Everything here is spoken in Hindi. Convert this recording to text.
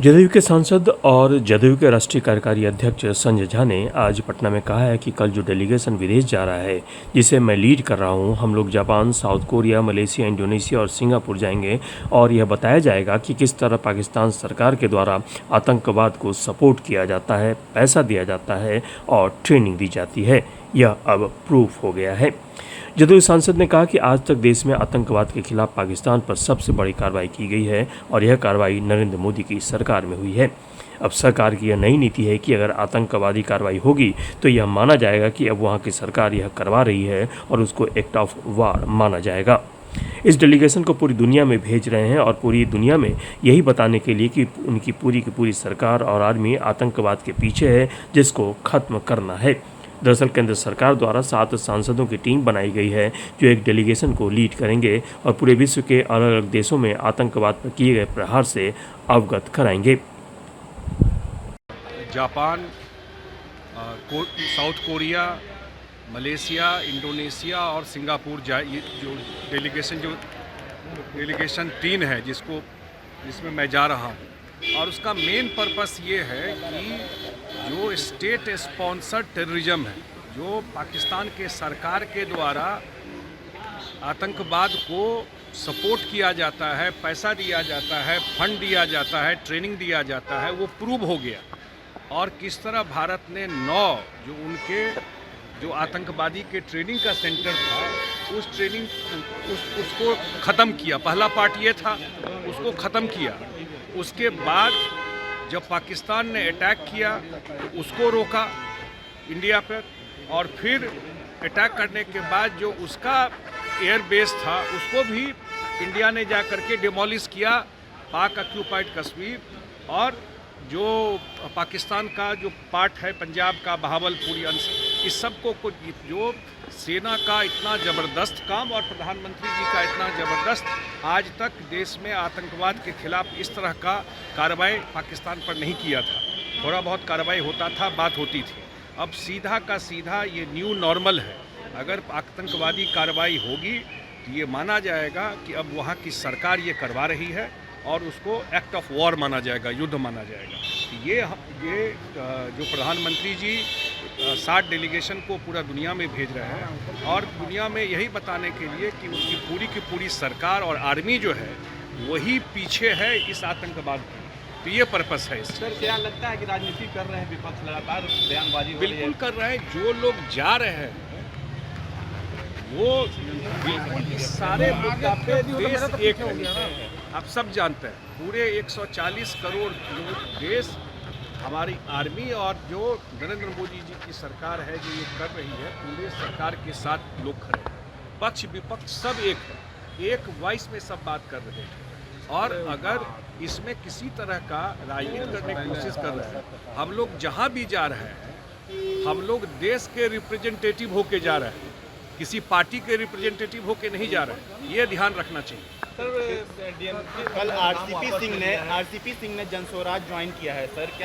जदयू के सांसद और जदयू के राष्ट्रीय कार्यकारी अध्यक्ष संजय झा ने आज पटना में कहा है कि कल जो डेलीगेशन विदेश जा रहा है, जिसे मैं लीड कर रहा हूं, हम लोग Japan, south Korea, Malaysia, Indonesia और सिंगापुर जाएंगे और यह बताया जाएगा कि किस तरह पाकिस्तान सरकार के द्वारा आतंकवाद को सपोर्ट किया जाता है, पैसा दिया जाता है और ट्रेनिंग दी जाती है। यह अब प्रूफ हो गया है। जदयू सांसद ने कहा कि आज तक देश में आतंकवाद के खिलाफ पाकिस्तान पर सबसे बड़ी कार्रवाई की गई है और यह कार्रवाई नरेंद्र मोदी की सरकार में हुई है। अब सरकार की यह नई नीति है कि अगर आतंकवादी कार्रवाई होगी तो यह माना जाएगा कि अब वहां की सरकार यह करवा रही है और उसको एक्ट ऑफ वार माना जाएगा। इस डेलीगेशन को पूरी दुनिया में भेज रहे हैं और पूरी दुनिया में यही बताने के लिए कि उनकी पूरी की पूरी सरकार और आर्मी आतंकवाद के पीछे है, जिसको खत्म करना है। दरअसल केंद्र सरकार द्वारा 7 सांसदों की टीम बनाई गई है जो एक डेलीगेशन को लीड करेंगे और पूरे विश्व के अलग अलग देशों में आतंकवाद पर किए गए प्रहार से अवगत कराएंगे। Japan, south Korea, Malaysia, Indonesia और सिंगापुर ये जो डेलीगेशन 3 है जिसमें मैं जा रहा हूँ, और उसका मेन पर्पस ये है कि जो स्टेट स्पॉन्सर्ड टेररिज्म है, जो पाकिस्तान के सरकार के द्वारा आतंकवाद को सपोर्ट किया जाता है, पैसा दिया जाता है, फंड दिया जाता है, ट्रेनिंग दिया जाता है, वो प्रूव हो गया। और किस तरह भारत ने 9 जो आतंकवादी के ट्रेनिंग का सेंटर था, उसको ख़त्म किया। पहला पार्ट ये था, उसको ख़त्म किया। उसके बाद जब पाकिस्तान ने अटैक किया तो उसको रोका इंडिया पर, और फिर अटैक करने के बाद जो उसका एयर बेस था उसको भी इंडिया ने जा करके डिमोलिश किया, पाक ऑक्यूपाइड कश्मीर। और जो पाकिस्तान का जो पार्ट है पंजाब का बहावलपुरी अंश, इस सब को जो सेना का इतना ज़बरदस्त काम और प्रधानमंत्री जी का इतना ज़बरदस्त, आज तक देश में आतंकवाद के खिलाफ इस तरह का कार्रवाई पाकिस्तान पर नहीं किया था। थोड़ा बहुत कार्रवाई होता था, बात होती थी। अब सीधा का सीधा ये न्यू नॉर्मल है। अगर आतंकवादी कार्रवाई होगी तो ये माना जाएगा कि अब वहाँ की सरकार ये करवा रही है और उसको एक्ट ऑफ वॉर माना जाएगा, युद्ध माना जाएगा। ये जो प्रधानमंत्री जी 7 डेलीगेशन को पूरा दुनिया में भेज रहे हैं, और दुनिया में यही बताने के लिए कि उनकी पूरी की पूरी सरकार और आर्मी जो है वही पीछे है इस आतंकवाद की। तो ये पर्पस है इसका। सर, क्या लगता है कि राजनीति कर रहे हैं विपक्ष, लगातार बयानबाजी हो रही है? बिल्कुल कर रहे हैं। जो लोग जा रहे हैं वो सारे मुद्दा पे देश एक है। आप सब जानते हैं, पूरे 140 करोड़ देश, हमारी आर्मी और जो नरेंद्र मोदी जी की सरकार है जो ये कर रही है, पूरे सरकार के साथ लोग खड़े हैं। पक्ष विपक्ष सब एक है, एक वॉइस में सब बात कर रहे हैं। और अगर इसमें किसी तरह का राजनीति करने की कोशिश कर रहे हैं, हम लोग जहाँ भी जा रहे हैं, हम लोग देश के रिप्रेजेंटेटिव होके जा रहे हैं, किसी पार्टी के रिप्रेजेंटेटिव होके नहीं जा रहे हैं। ये ध्यान रखना चाहिए। सर, कल आरसीपी सिंह ने जनस्वराज ज्वाइन किया है। सर, क्या